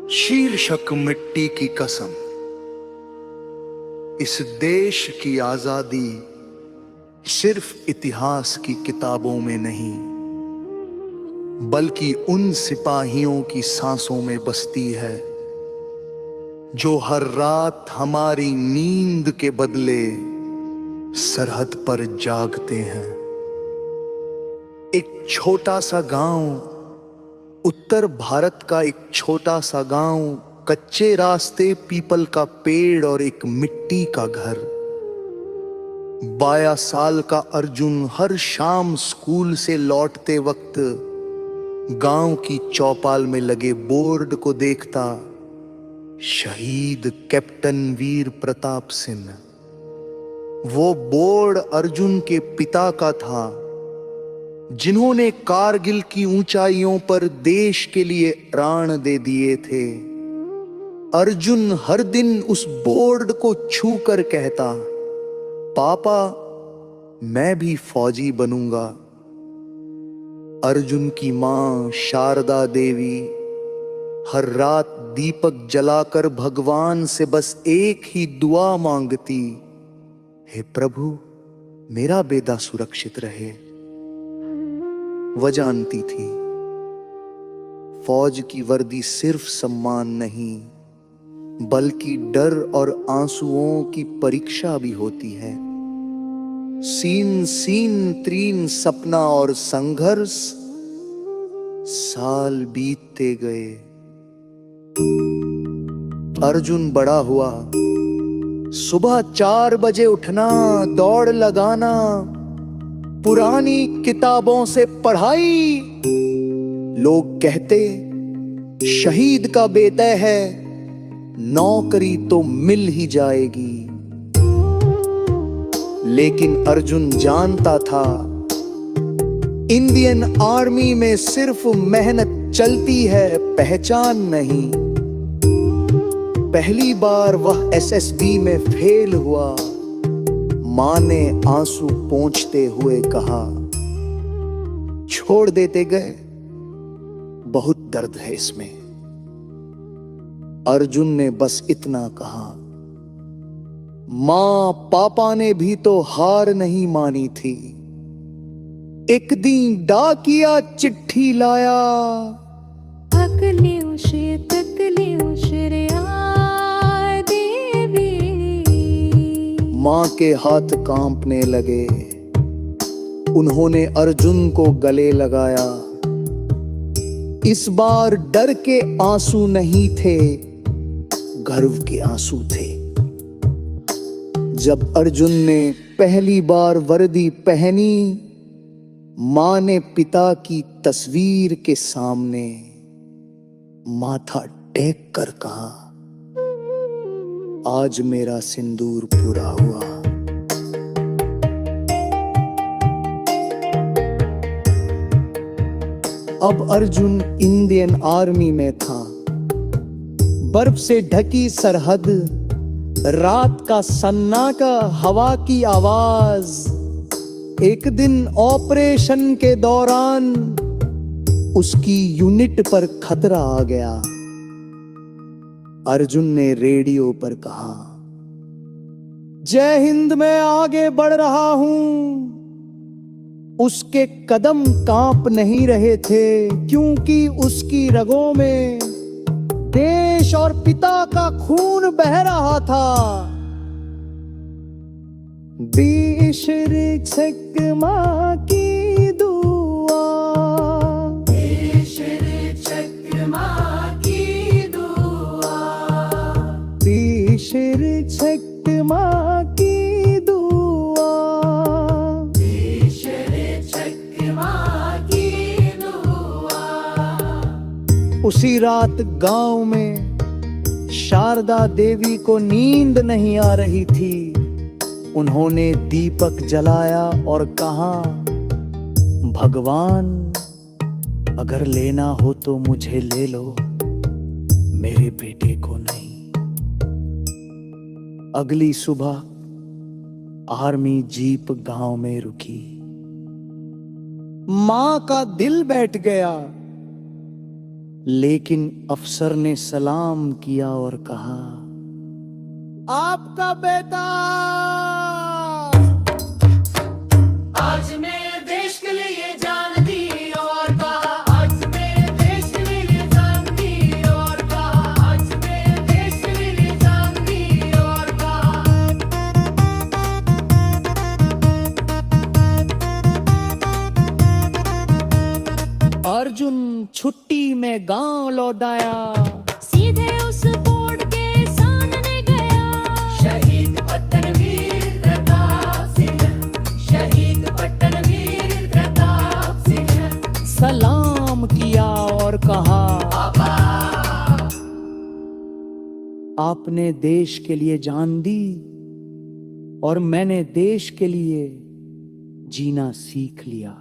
शीर्षक मिट्टी की कसम। इस देश की आजादी सिर्फ इतिहास की किताबों में नहीं, बल्कि उन सिपाहियों की सांसों में बसती है जो हर रात हमारी नींद के बदले सरहद पर जागते हैं। एक छोटा सा गांव, उत्तर भारत का एक छोटा सा गांव, कच्चे रास्ते, पीपल का पेड़ और एक मिट्टी का घर। 22 साल का अर्जुन हर शाम स्कूल से लौटते वक्त गांव की चौपाल में लगे बोर्ड को देखता, शहीद कैप्टन वीर प्रताप सिंह। वो बोर्ड अर्जुन के पिता का था, जिन्होंने कारगिल की ऊंचाइयों पर देश के लिए प्राण दे दिए थे। अर्जुन हर दिन उस बोर्ड को छूकर कहता, पापा मैं भी फौजी बनूंगा। अर्जुन की मां शारदा देवी हर रात दीपक जलाकर भगवान से बस एक ही दुआ मांगती, हे प्रभु मेरा बेटा सुरक्षित रहे। वह जानती थी फौज की वर्दी सिर्फ सम्मान नहीं, बल्कि डर और आंसुओं की परीक्षा भी होती है। सीन सीन तीन सपना और संघर्ष, साल बीतते गए। अर्जुन बड़ा हुआ। सुबह 4 बजे उठना, दौड़ लगाना, पुरानी किताबों से पढ़ाई। लोग कहते शहीद का बेटा है, नौकरी तो मिल ही जाएगी। लेकिन अर्जुन जानता था इंडियन आर्मी में सिर्फ मेहनत चलती है, पहचान नहीं। पहली बार वह एसएसबी में फेल हुआ। मां ने आंसू पोंछते हुए कहा, छोड़ देते गए, बहुत दर्द है इसमें। अर्जुन ने बस इतना कहा, मां पापा ने भी तो हार नहीं मानी थी। एक दिन डाकिया चिट्ठी लाया, तकले उशरे आ देवी। मां के हाथ कांपने लगे। उन्होंने अर्जुन को गले लगाया। इस बार डर के आंसू नहीं थे, गर्व के आंसू थे। जब अर्जुन ने पहली बार वर्दी पहनी, मां ने पिता की तस्वीर के सामने माथा टेक कर कहा, आज मेरा सिंदूर पूरा हुआ। अब अर्जुन इंडियन आर्मी में था। बर्फ से ढकी सरहद, रात का सन्नाटा, हवा की आवाज। एक दिन ऑपरेशन के दौरान उसकी यूनिट पर खतरा आ गया। अर्जुन ने रेडियो पर कहा, जय हिंद मैं आगे बढ़ रहा हूं। उसके कदम कांप नहीं रहे थे, क्योंकि उसकी रगों में देश और पिता का खून बह रहा था। देश रक्षक मां की दुआ, देश रक्षक मां की दुआ, देश रक्षक मां की दुआ, देश रक्षक मां की दुआ। उसी रात गांव में शारदा देवी को नींद नहीं आ रही थी। उन्होंने दीपक जलाया और कहा, भगवान अगर लेना हो तो मुझे ले लो, मेरे बेटे को नहीं। अगली सुबह आर्मी जीप गांव में रुकी। मां का दिल बैठ गया। लेकिन अफसर ने सलाम किया और कहा, आपका बेटा। आज मेरे देश के लिए जान दी और कहा, आज मेरे देश के लिए जान दी और कहा, आज मेरे देश के लिए जान दी और कहा। अर्जुन छुट्टी में गांव लौट आया, सीधे उस बोर्ड के सामने गया। शहीद पट्टनवीर प्रताप सिंह, शहीद पट्टनवीर प्रताप सिंह। सलाम किया और कहा, आपने देश के लिए जान दी और मैंने देश के लिए जीना सीख लिया।